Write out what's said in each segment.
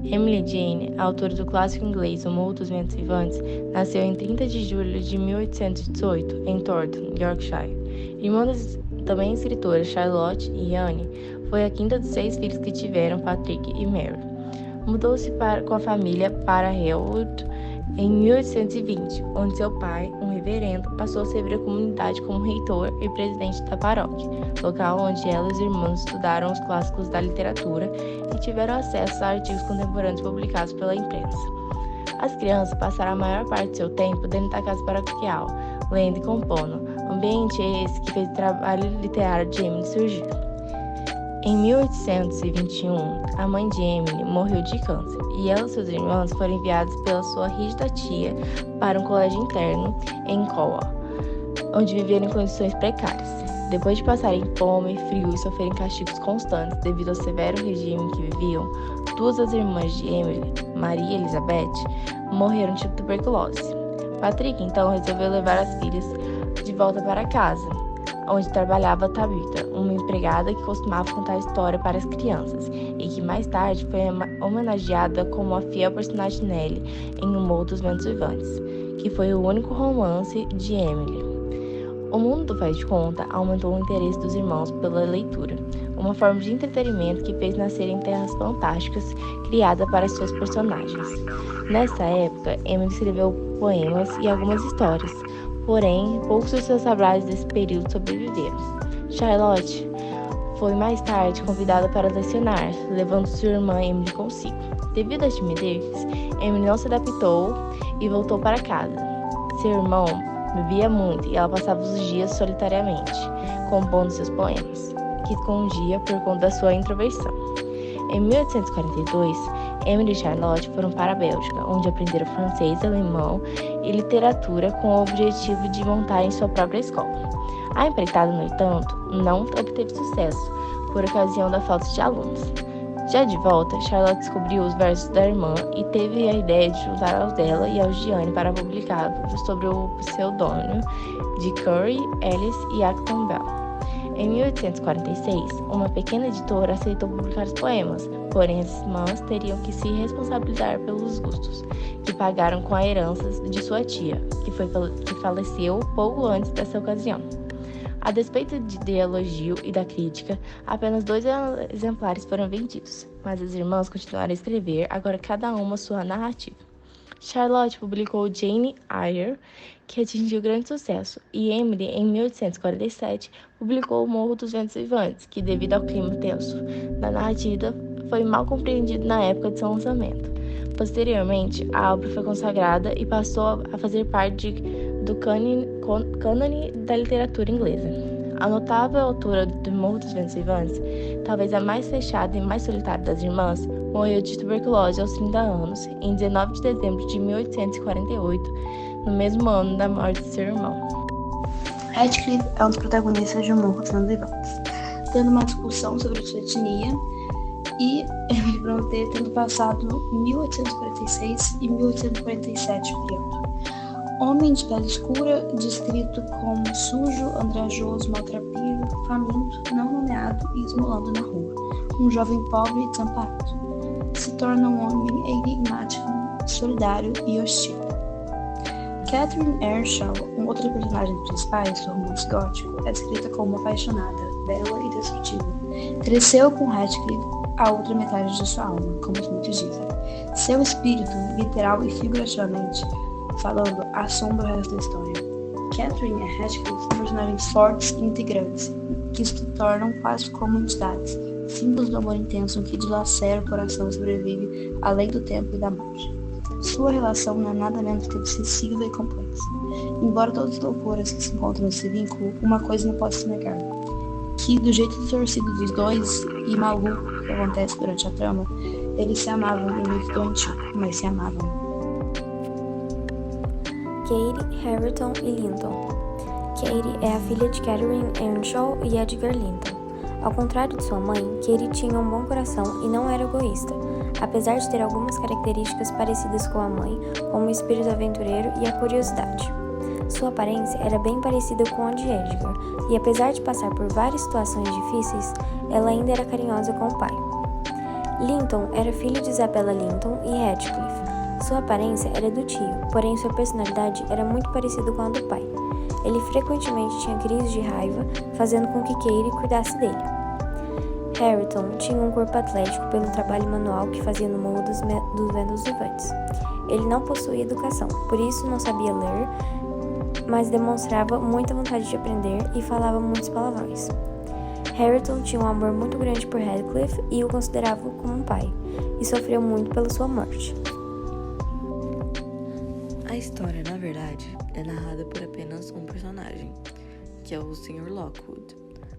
Emily Jane, autora do clássico inglês O Morro dos Ventos Vivantes, nasceu em 30 de julho de 1818, em Thornton, Yorkshire. Irmã da também escritora Charlotte e Anne, foi a quinta dos 6 filhos que tiveram Patrick e Mary. Mudou-se com a família para Halewood em 1820, onde seu pai, um reverendo, passou a servir a comunidade como reitor e presidente da paróquia, local onde ela e os irmãos estudaram os clássicos da literatura e tiveram acesso a artigos contemporâneos publicados pela imprensa. As crianças passaram a maior parte de seu tempo dentro da casa paroquial, lendo e compondo, ambiente esse que fez o trabalho literário de Emily surgir. Em 1821, a mãe de Emily morreu de câncer e ela e seus irmãos foram enviados pela sua rígida tia para um colégio interno em Cornwall, onde viveram em condições precárias. Depois de passarem fome, frio e sofrerem castigos constantes devido ao severo regime que viviam, 2 das irmãs de Emily, Maria e Elizabeth, morreram de tuberculose. Patrick, então, resolveu levar as filhas de volta para casa, onde trabalhava Tabitha, uma empregada que costumava contar história para as crianças e que mais tarde foi homenageada como a fiel personagem Nellie em O Morro dos Ventos Vivantes, que foi o único romance de Emily. O mundo do faz de conta aumentou o interesse dos irmãos pela leitura, uma forma de entretenimento que fez nascer em terras fantásticas criada para suas personagens. Nessa época, Emily escreveu poemas e algumas histórias, porém, poucos dos seus trabalhos desse período sobreviveram. Charlotte foi mais tarde convidada para lecionar, levando sua irmã Emily consigo. Devido à timidez, Emily não se adaptou e voltou para casa. Seu irmão bebia muito e ela passava os dias solitariamente, compondo seus poemas, que escondia por conta da sua introversão. Em 1842, Emily e Charlotte foram para a Bélgica, onde aprenderam francês, alemão e literatura com o objetivo de montarem sua própria escola. A empreitada, no entanto, não obteve sucesso, por ocasião da falta de alunos. Já de volta, Charlotte descobriu os versos da irmã e teve a ideia de juntar aos dela e aos de Anne para publicá-los sob o pseudônimo de Curry, Ellis e Acton Bell. Em 1846, uma pequena editora aceitou publicar os poemas, porém as irmãs teriam que se responsabilizar pelos custos, que pagaram com a herança de sua tia, que faleceu pouco antes dessa ocasião. A despeito de elogio e da crítica, apenas 2 exemplares foram vendidos, mas as irmãs continuaram a escrever, agora cada uma sua narrativa. Charlotte publicou Jane Eyre, que atingiu grande sucesso, e Emily, em 1847, publicou O Morro dos Ventos Vivantes, que, devido ao clima tenso da narrativa, foi mal compreendido na época de seu lançamento. Posteriormente, a obra foi consagrada e passou a fazer parte do cânone da literatura inglesa. A notável autora do Morro dos Ventos Vivantes, talvez a mais fechada e mais solitária das irmãs, morreu de tuberculose aos 30 anos, em 19 de dezembro de 1848, no mesmo ano da morte de seu irmão. Radcliffe é um dos protagonistas de O Morro dos Ventos Vivantes, tendo uma discussão sobre sua etnia e Emily Brontë tendo passado 1846 e 1847 criando. Homem de pele escura, descrito como sujo, andrajoso, maltrapilho, faminto, não nomeado e esmolando na rua. Um jovem pobre e desamparado. Se torna um homem enigmático, solidário e hostil. Catherine Earnshaw, um outro personagem principais do romance gótico, é descrita como apaixonada, bela e destrutiva. Cresceu com Radcliffe a outra metade de sua alma, como muitos dizem. Seu espírito, literal e figurativamente falando, assombra o resto da história. Catherine e Radcliffe são personagens fortes e integrantes, que se tornam quase como entidades, símbolos do amor intenso que dilacera o coração e sobrevive além do tempo e da morte. Sua relação não é nada menos que obsessiva e complexa. Embora todas as loucuras que se encontram nesse vínculo, uma coisa não pode se negar, que do jeito distorcido dos dois e maluco que acontece durante a trama, eles se amavam em muito doentio, mas se amavam. Katie, Harrington e Linton. Katie é a filha de Catherine Earnshaw e Edgar Linton. Ao contrário de sua mãe, Katie tinha um bom coração e não era egoísta, apesar de ter algumas características parecidas com a mãe, como o espírito aventureiro e a curiosidade. Sua aparência era bem parecida com a de Edgar, e apesar de passar por várias situações difíceis, ela ainda era carinhosa com o pai. Linton era filho de Isabella Linton e Heathcliff. Sua aparência era do tio, porém sua personalidade era muito parecida com a do pai. Ele frequentemente tinha crises de raiva, fazendo com que Katie cuidasse dele. Hareton tinha um corpo atlético pelo trabalho manual que fazia no Morro dos Ventos Vivantes. Ele não possuía educação, por isso não sabia ler, mas demonstrava muita vontade de aprender e falava muitos palavrões. Hareton tinha um amor muito grande por Heathcliff e o considerava como um pai, e sofreu muito pela sua morte. A história, na verdade, é narrada por apenas um personagem, que é o Sr. Lockwood.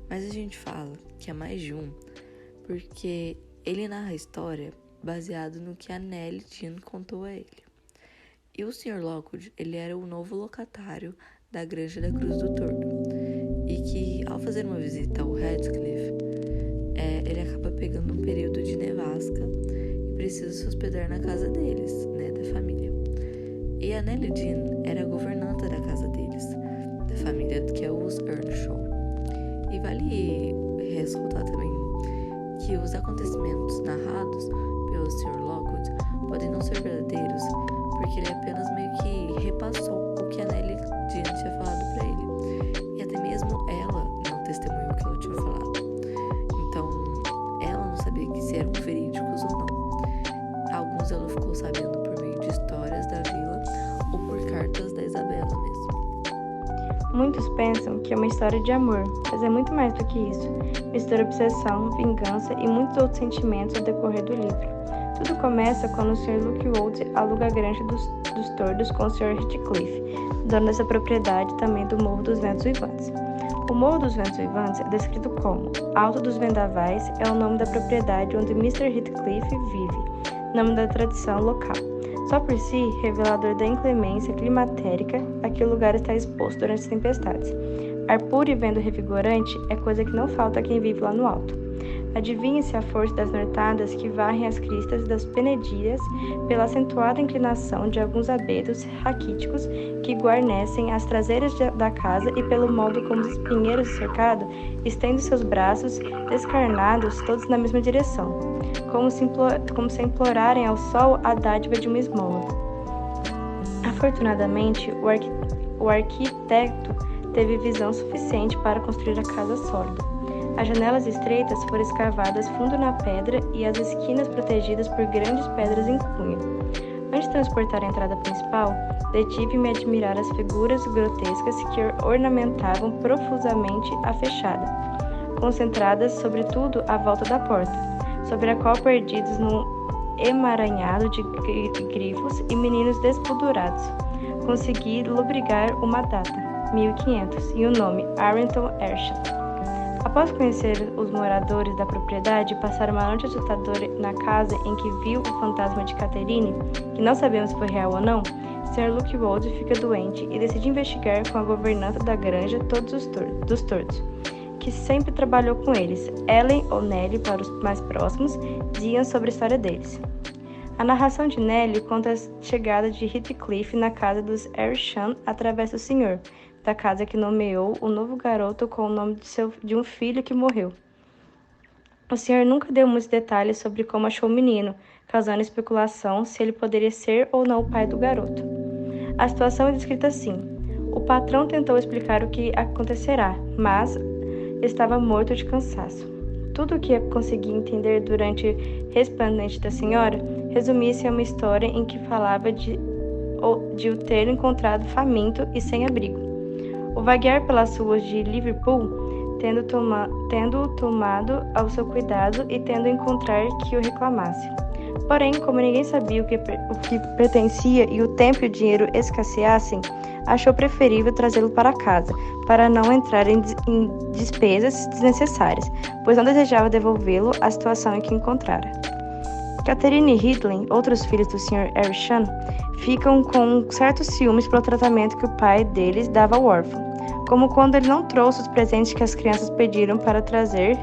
Mas a gente fala que é mais de um, porque ele narra a história baseado no que a Nellie Dean contou a ele. E o Sr. Lockwood, ele era o novo locatário da Granja da Cruz do Tordo. E que, ao fazer uma visita ao Heathcliff, ele acaba pegando um período de nevasca e precisa se hospedar na casa deles, né, da família. E a Nellie Dean era a governanta da casa deles, da família que é os Earnshaw. E vale ressaltar também que os acontecimentos narrados pelo Sr. Lockwood podem não ser verdadeiros, porque ele apenas meio que repassou o que a Nellie Dean tinha falado para ele. E até mesmo ela não testemunhou o que ela tinha falado. Então, ela não sabia se eram verídicos ou não. Alguns ela ficou sabendo por meio de histórias da vila ou por cartas da Isabela mesmo. Muitos pensam que é uma história de amor, mas é muito mais do que isso. Mistura obsessão, vingança e muitos outros sentimentos ao decorrer do livro. Tudo começa quando o Sr. Lockwood aluga a granja dos Tordos com o Sr. Heathcliff, dono dessa propriedade também do Morro dos Ventos Vivantes. O Morro dos Ventos Vivantes é descrito como Alto dos Vendavais, é o nome da propriedade onde Mr. Heathcliff vive, nome da tradição local. Só por si, revelador da inclemência climatérica a que o lugar está exposto durante as tempestades. Ar puro e vento revigorante é coisa que não falta a quem vive lá no alto. Adivinha-se a força das nortadas que varrem as cristas das penedias pela acentuada inclinação de alguns abetos raquíticos que guarnecem as traseiras da casa e pelo modo como os espinheiros do cercado estendem seus braços descarnados todos na mesma direção, como se implorarem ao sol a dádiva de uma esmola. Afortunadamente, o arquiteto teve visão suficiente para construir a casa sólida. As janelas estreitas foram escavadas fundo na pedra e as esquinas protegidas por grandes pedras em cunha. Antes de transportar a entrada principal, detive-me a admirar as figuras grotescas que ornamentavam profusamente a fachada, concentradas sobretudo à volta da porta, sobre a qual perdidos num emaranhado de grifos e meninos despudurados. Consegui lobrigar uma data, 1500, e o nome, Hareton Earnshaw. Após conhecer os moradores da propriedade e passar uma noite assustadora na casa em que viu o fantasma de Catherine, que não sabemos se foi real ou não, Sr. Lockwood fica doente e decide investigar com a governanta da granja dos Tordos, que sempre trabalhou com eles. Ellen ou Nellie, para os mais próximos, diziam sobre a história deles. A narração de Nellie conta a chegada de Heathcliff na casa dos Earnshaw através do senhor da casa que nomeou o novo garoto com o nome de um filho que morreu. O senhor nunca deu muitos detalhes sobre como achou o menino, causando especulação se ele poderia ser ou não o pai do garoto. A situação é descrita assim: o patrão tentou explicar o que acontecerá, mas estava morto de cansaço. Tudo o que consegui entender durante o resplandente da senhora resumia-se a uma história em que falava de o ter encontrado faminto e sem abrigo. O vaguear pelas ruas de Liverpool, tendo tomado ao seu cuidado e tendo encontrar que o reclamasse. Porém, como ninguém sabia o que pertencia e o tempo e o dinheiro escasseassem, achou preferível trazê-lo para casa, para não entrar em despesas desnecessárias, pois não desejava devolvê-lo à situação em que encontrara. Catherine e Ridley, outros filhos do Sr. Earnshaw, ficam com certos ciúmes pelo tratamento que o pai deles dava ao órfão, como quando ele não trouxe os presentes que as crianças pediram para trazer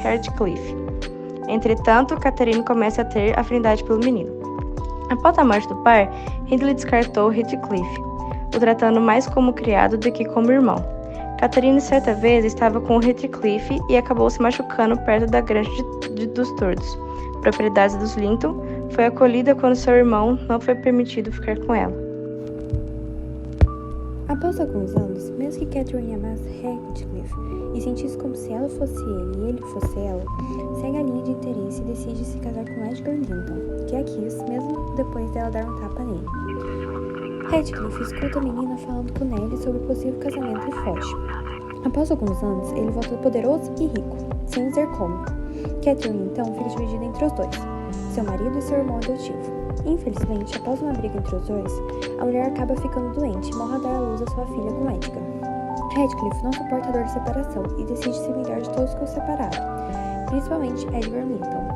Heathcliff. Entretanto, Catherine começa a ter afinidade pelo menino. Após a morte do pai, Ridley descartou Heathcliff, o tratando mais como criado do que como irmão. Catherine certa vez estava com Heathcliff e acabou se machucando perto da granja dos Tordos. propriedades dos Linton, foi acolhida quando seu irmão não foi permitido ficar com ela. Após alguns anos, mesmo que Catherine amasse Heathcliff e sentisse como se ela fosse ele e ele fosse ela, segue a linha de interesse e decide se casar com Edgar Linton, que a quis, mesmo depois dela dar um tapa nele. Heathcliff escuta a menina falando com Nellie sobre o possível casamento e foge. Após alguns anos, ele volta poderoso e rico, sem dizer como. Catherine, então, fica dividida entre os dois, seu marido e seu irmão adotivo. Infelizmente, após uma briga entre os dois, a mulher acaba ficando doente e morre a dar à luz a sua filha com Edgar. Heathcliff não suporta a dor de separação e decide se vingar de todos que o separaram, principalmente Edgar Linton.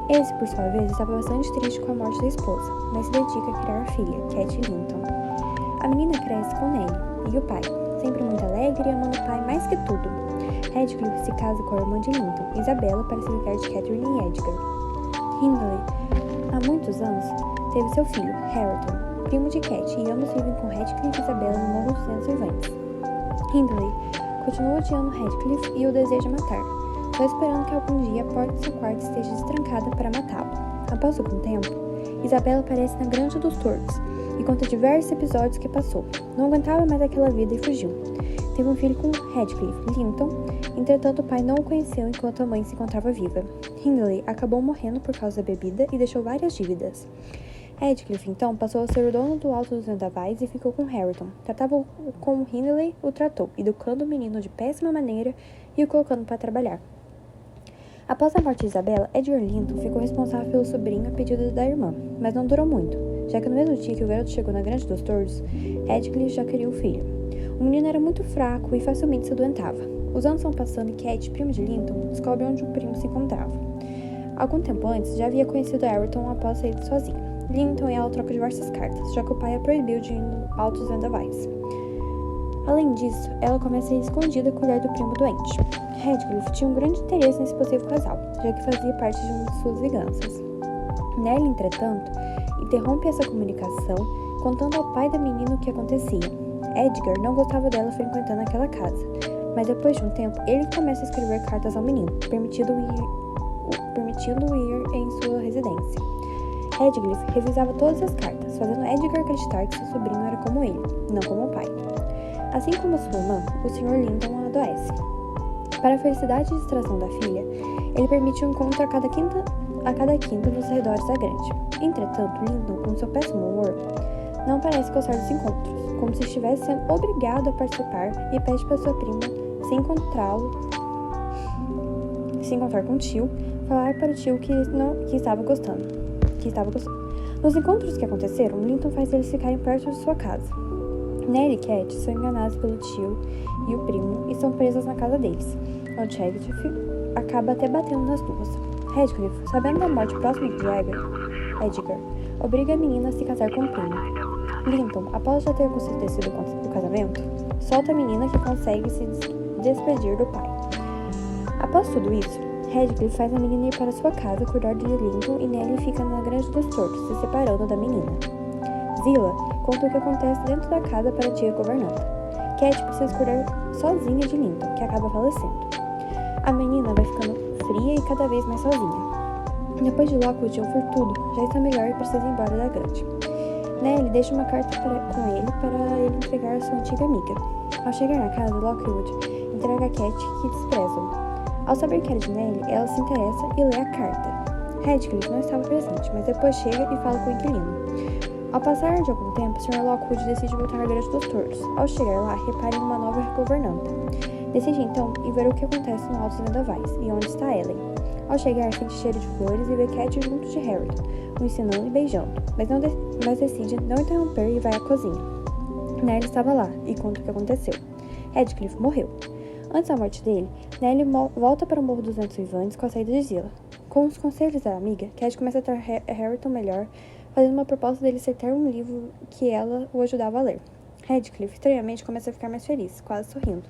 Esse, por sua vez, estava bastante triste com a morte da esposa, mas se dedica a criar a filha, Cat Linton. A menina cresce com Nellie e o pai, sempre muito alegre e amando o pai mais que tudo. Heathcliff se casa com a irmã de Linton, Isabella, para se vingar de Catherine e Edgar. Hindley, há muitos anos, teve seu filho, Hareton, primo de Cat, e ambos vivem com Heathcliff e Isabella no Morro dos Ventos Vivantes. Hindley continua odiando Heathcliff e o deseja matar, só esperando que algum dia a porta do seu quarto esteja destrancada para matá-lo. Após algum tempo, Isabella aparece na Granja dos Tordos e conta diversos episódios que passou. Não aguentava mais aquela vida e fugiu. Teve um filho com Heathcliff, Linton, entretanto o pai não o conheceu enquanto a mãe se encontrava viva. Hindley acabou morrendo por causa da bebida e deixou várias dívidas. Heathcliff, então, passou a ser o dono do Alto dos Vendavais e ficou com Hareton. Tratava como Hindley o tratou, educando o menino de péssima maneira e o colocando para trabalhar. Após a morte de Isabella, Edgar Linton ficou responsável pelo sobrinho a pedido da irmã, mas não durou muito, já que no mesmo dia que o garoto chegou na Granja dos Tordos, Heathcliff já queria o filho. O menino era muito fraco e facilmente se adoentava. Os anos vão passando e Cat, primo de Linton, descobre onde o primo se encontrava. Algum tempo antes, já havia conhecido Hareton após sair sozinho. Linton e ela trocam diversas cartas, já que o pai a proibiu de ir no Alto dos Vendavais. Além disso, ela começa a ir escondida a cuidar do primo doente. Heathcliff tinha um grande interesse nesse possível casal, já que fazia parte de uma de suas vinganças. Nellie, entretanto, interrompe essa comunicação, contando ao pai da menina o que acontecia. Edgar não gostava dela frequentando aquela casa, mas depois de um tempo, ele começa a escrever cartas ao menino, permitindo-o ir em sua residência. Heathcliff revisava todas as cartas, fazendo Edgar acreditar que seu sobrinho era como ele, não como o pai. Assim como sua irmã, o Sr. Linton adoece. Para a felicidade e distração da filha, ele permite um encontro a cada quinta nos arredores da grande. Entretanto, Linton, com seu péssimo humor, não parece gostar dos encontros, como se estivesse sendo obrigado a participar e pede para sua prima se encontrar com o tio, falar para o tio que estava gostando. Nos encontros que aconteceram, Linton faz eles ficarem perto de sua casa. Nellie e Cat são enganadas pelo tio e o primo e são presas na casa deles, onde Heathcliff acaba até batendo nas duas. Heathcliff, sabendo da morte próxima de Edgar, obriga a menina a se casar com o primo. Linton, após já ter acontecido o casamento, solta a menina que consegue se despedir do pai. Após tudo isso, Heathcliff faz a menina ir para sua casa cuidar de Linton e Nellie fica na Granja dos Tordos, se separando da menina. Zilla conta o que acontece dentro da casa para a tia governanta. Cat precisa cuidar sozinha de Linton, que acaba falecendo. A menina vai ficando fria e cada vez mais sozinha. Depois de Lockwood ouvir tudo, já está melhor e precisa ir embora da grande. Nellie deixa uma carta com ele para ele entregar a sua antiga amiga. Ao chegar na casa, Lockwood entrega a Cat, que despreza-o. Ao saber que era de Nellie, ela se interessa e lê a carta. Heathcliff não estava presente, mas depois chega e fala com o inquilino. Ao passar de algum tempo, o Sr. Lockwood decide voltar à Granja dos Tordos. Ao chegar lá, repara em uma nova governanta. Decide então ir ver o que acontece no Alto dos Vendavais e onde está Ellen. Ao chegar, sente cheiro de flores e vê Cat junto de Hareton, o ensinando e beijando, mas decide não interromper e vai à cozinha. Nellie estava lá e conta o que aconteceu. Heathcliff morreu. Antes da morte dele, Nellie volta para o Morro dos Ventos Vivantes com a saída de Zilla. Com os conselhos da amiga, Cat começa a tratar Hareton melhor, fazendo uma proposta dele aceitar um livro que ela o ajudava a ler. Heathcliff, estranhamente, começa a ficar mais feliz, quase sorrindo,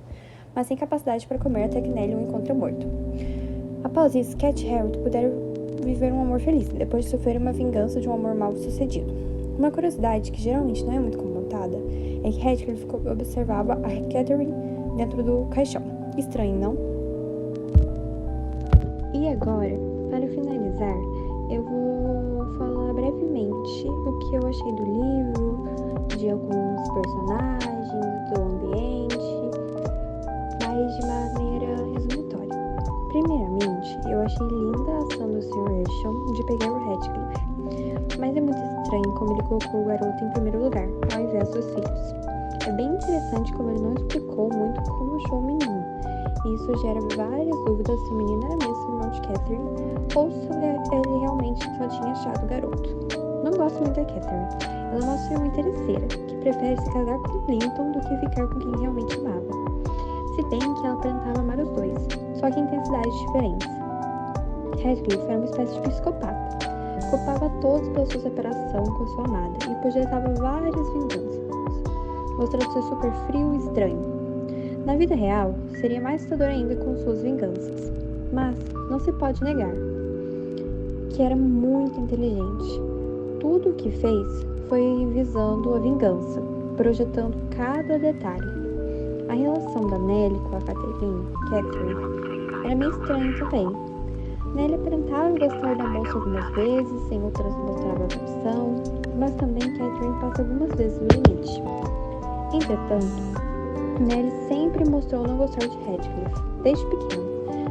mas sem capacidade para comer até que Nellie o encontra morto. Após isso, Cat e Hareton puderam viver um amor feliz, depois de sofrer uma vingança de um amor mal sucedido. Uma curiosidade, que geralmente não é muito comentada, é que Heathcliff observava a Catherine dentro do caixão. Estranho, não? E agora, para finalizar, que eu achei do livro, de alguns personagens, do ambiente, mas de maneira resumitória. Primeiramente, eu achei linda a ação do Sr. Herschel de pegar o Heathcliff, mas é muito estranho como ele colocou o garoto em primeiro lugar, ao invés dos filhos. É bem interessante como ele não explicou muito como achou o menino, e isso gera várias dúvidas se o menino era mesmo irmão de Catherine ou se ele realmente só tinha achado o garoto. Não gosto muito da Catherine. Ela é uma senhora interesseira, que prefere se casar com Linton do que ficar com quem realmente amava. Se bem que ela aparentava amar os dois, só que em intensidades diferentes. Heathcliff era uma espécie de psicopata. Culpava todos pela sua separação com sua amada e projetava várias vinganças, mostrando ser super frio e estranho. Na vida real, seria mais assustador ainda com suas vinganças, mas não se pode negar que era muito inteligente. Tudo o que fez foi visando a vingança, projetando cada detalhe. A relação da Nellie com a Catherine era meio estranha também. Nellie aparentava gostar da moça algumas vezes, em outras mostrava aversão, mas também Catherine passa algumas vezes do limite. Entretanto, Nellie sempre mostrou não gostar de Heathcliff, desde pequeno,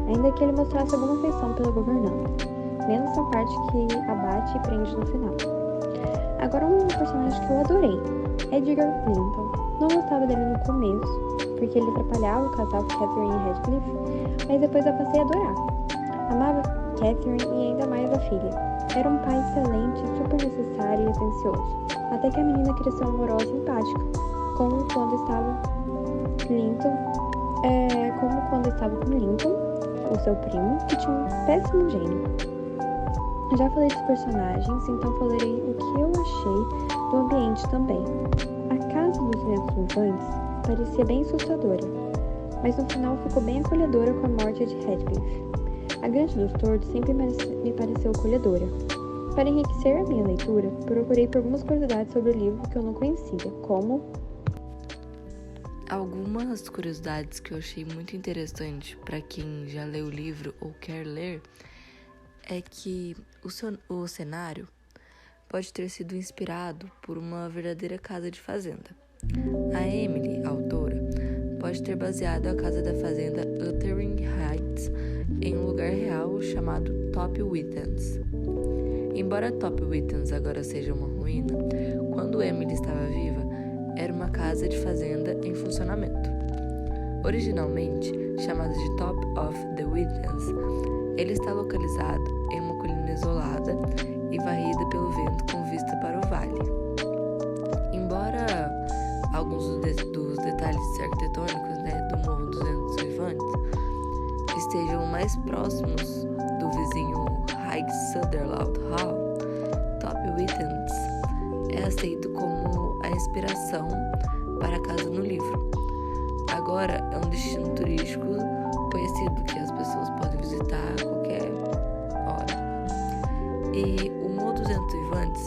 ainda que ele mostrasse alguma afeição pela governanta, menos a parte que abate e prende no final. Agora um personagem que eu adorei, Edgar Linton. Não gostava dele no começo, porque ele atrapalhava o casal Catherine e Heathcliff, mas depois eu passei a adorar. Amava Catherine e ainda mais a filha. Era um pai excelente, super necessário e atencioso, até que a menina cresceu amorosa e empática, como quando estava com Linton, o seu primo, que tinha um péssimo gênio. Já falei dos personagens, então falarei o que eu achei do ambiente também. A casa dos ventos uivantes parecia bem assustadora, mas no final ficou bem acolhedora com a morte de Heathcliff. A Grande dos Tordos sempre me pareceu acolhedora. Para enriquecer a minha leitura, procurei por algumas curiosidades sobre o livro que eu não conhecia, como... Algumas curiosidades que eu achei muito interessante para quem já leu o livro ou quer ler é que o cenário pode ter sido inspirado por uma verdadeira casa de fazenda. A Emily, a autora, pode ter baseado a casa da fazenda Wuthering Heights em um lugar real chamado Top Withens. Embora Top Withens agora seja uma ruína, quando Emily estava viva, era uma casa de fazenda em funcionamento. Originalmente chamado de Top of the Withens, ele está localizado em uma colina isolada e varrida pelo vento com vista para o vale. Embora alguns dos detalhes arquitetônicos do Morro dos Ventos Uivantes estejam mais próximos do vizinho High Sutherland Hall, Top Withens é aceito como a inspiração para a casa no livro. Agora é um destino turístico conhecido que as pessoas podem visitar a qualquer hora. E o Morro dos Ventos Uivantes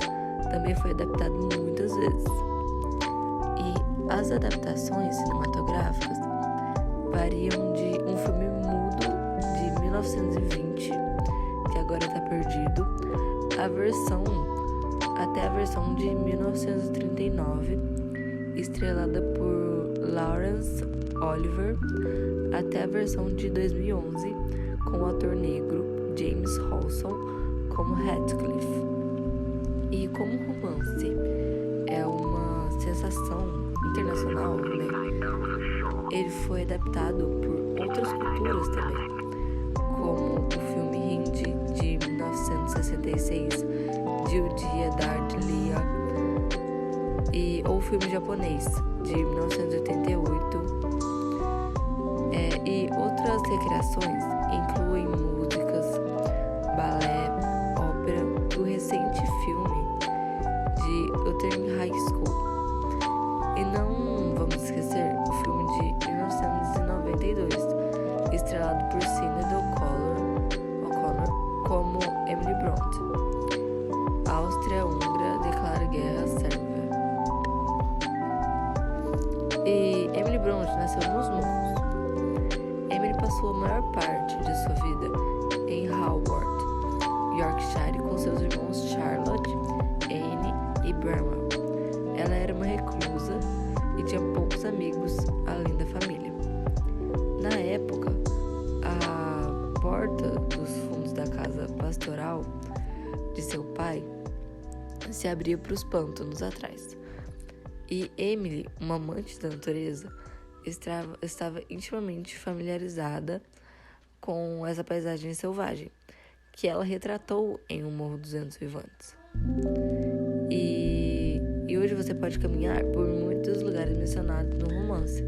também foi adaptado muitas vezes. E as adaptações cinematográficas variam de um filme mudo de 1920, que agora está perdido, até a versão de 1939, estrelada por Laurence Olivier, até a versão de 2011, com o ator negro James Hawson como Heathcliff. E como romance é uma sensação internacional, ele foi adaptado por outras culturas também, como o filme hindi de 1966, de O Dia da Ardlia, ou o filme japonês de 1988, e outras recriações incluem músicas, balé, ópera e o recente filme de Wuthering High School. E não vamos esquecer o filme de 1992, estrelado por Sinéad O'Connor como Emily Bronte. A Áustria-Húngara declara guerra à Sérvia. E Emily Bronte nasceu nos Morros. Emily passou a maior parte de sua vida em Haworth, Yorkshire, com seus irmãos Charlotte, Anne e Bramwell. Ela era uma reclusa e tinha poucos amigos além da família. Na época, a porta dos fundos da casa pastoral de seu pai se abria para os pântanos atrás. E Emily, uma amante da natureza, estava intimamente familiarizada com essa paisagem selvagem, que ela retratou em O Morro dos Ventos Vivantes. E hoje você pode caminhar por muitos lugares mencionados no romance.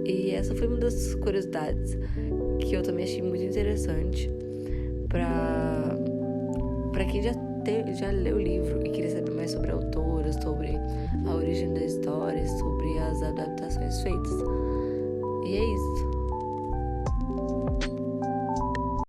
E essa foi uma das curiosidades que eu também achei muito interessante para quem já leu o livro e queria saber mais sobre a autora, sobre a origem da história, sobre as adaptações feitas.